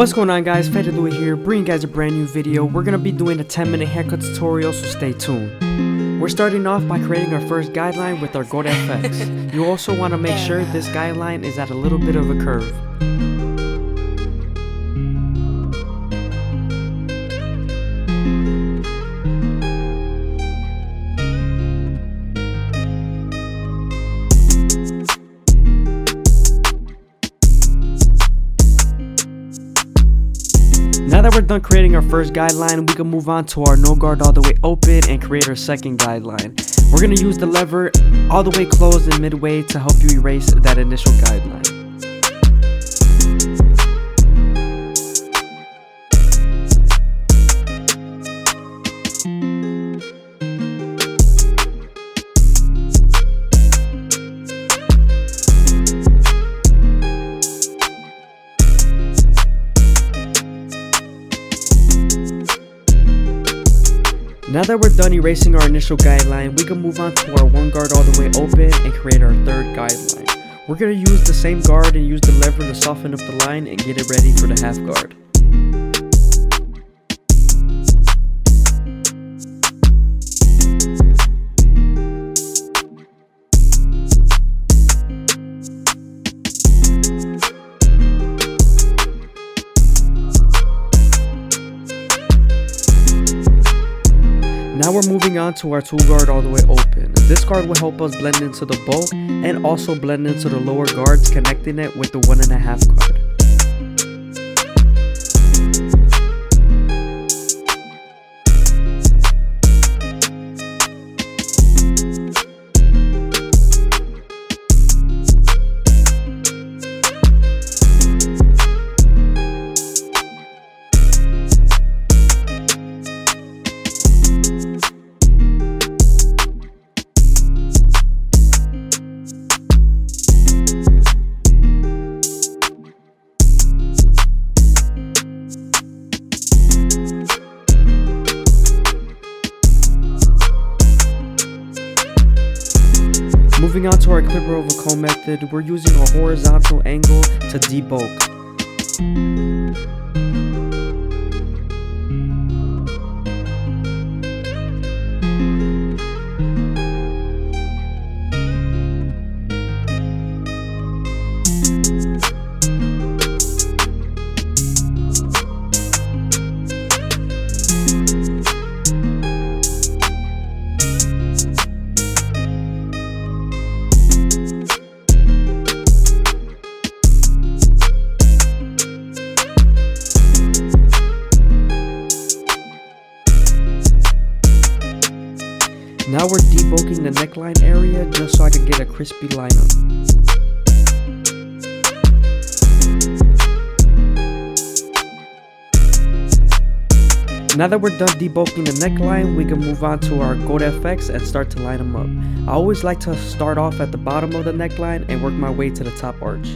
What's going on, guys? FadeitLuie here, bringing you guys a brand new video. We're going to be doing a 10-minute haircut tutorial, so stay tuned. We're starting off by creating our first guideline with our FX. You also want to make sure this guideline is at a little bit of a curve. Now that we're done creating our first guideline, we can move on to our no guard all the way open and create our second guideline. We're going to use the lever all the way closed and midway to help you erase that initial guideline. Now that we're done erasing our initial guideline, we can move on to our one guard all the way open and create our third guideline. We're going to use the same guard and use the lever to soften up the line and get it ready for the half guard. Now we're moving on to our 2 guard all the way open. This guard will help us blend into the bulk and also blend into the lower guards, connecting it with the 1.5 guard. Moving on to our clipper over comb method, we're using a horizontal angle to debulk. Now we're debulking the neckline area just so I can get a crispy lineup. Now that we're done debulking the neckline, we can move on to our FX and start to line them up. I always like to start off at the bottom of the neckline and work my way to the top arch.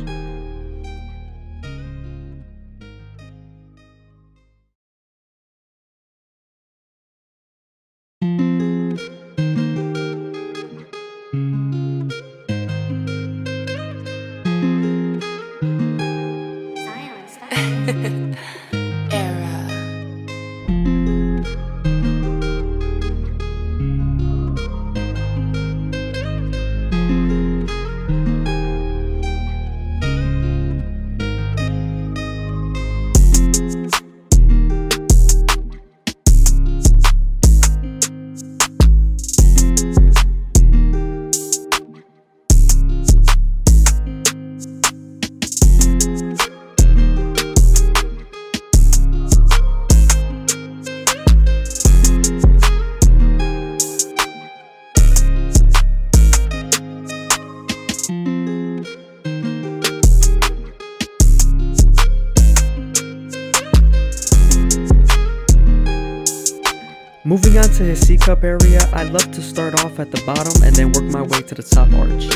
Moving on to his C-cup area, I love to start off at the bottom and then work my way to the top arch.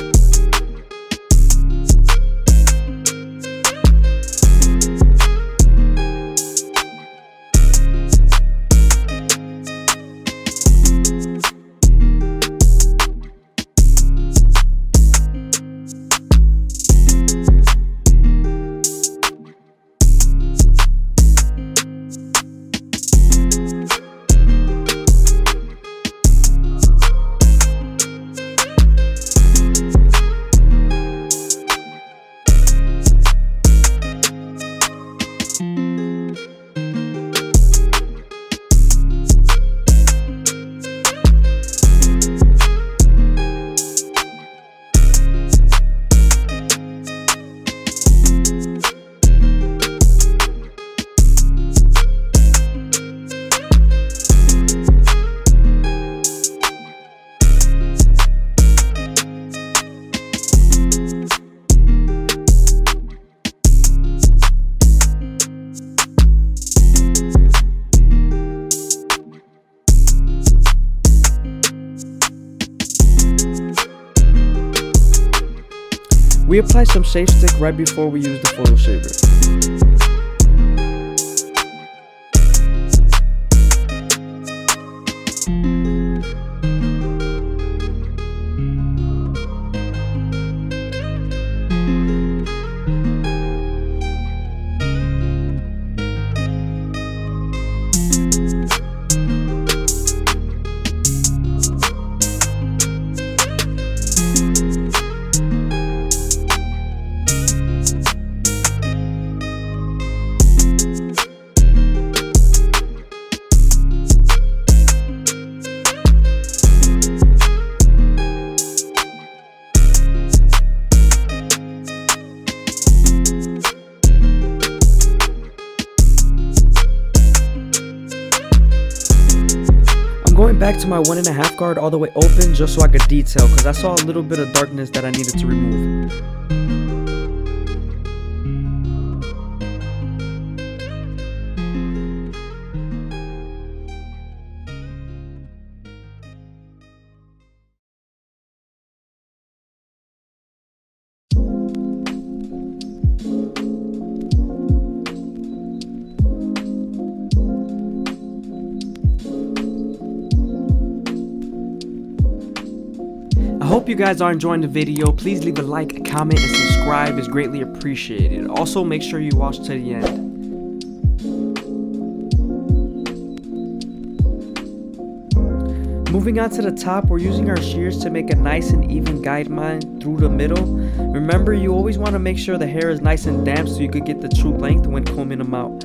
We apply some shave stick right before we use the photo shaver. Going back to my 1.5 guard all the way open just so I could detail, because I saw a little bit of darkness that I needed to remove. I hope you guys are enjoying the video. Please leave a like, a comment, and subscribe is greatly appreciated. Also, make sure you watch to the end. Moving on to the top, we're using our shears to make a nice and even guideline through the middle. Remember, you always want to make sure the hair is nice and damp so you could get the true length when combing them out.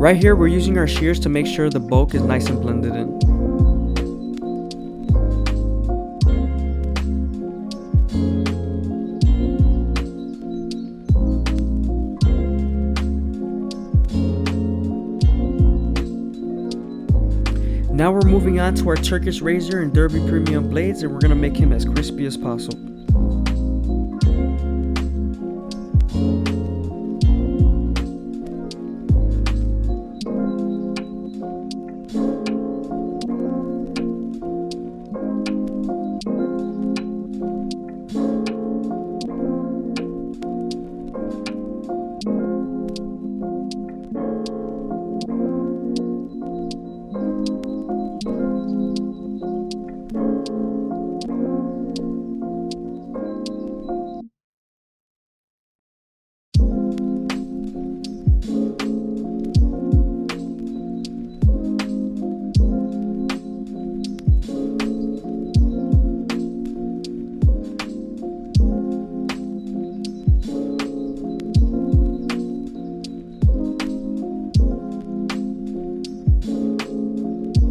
Right here, we're using our shears to make sure the bulk is nice and blended in. Now we're moving on to our Turkish razor and Derby premium blades, and we're going to make him as crispy as possible.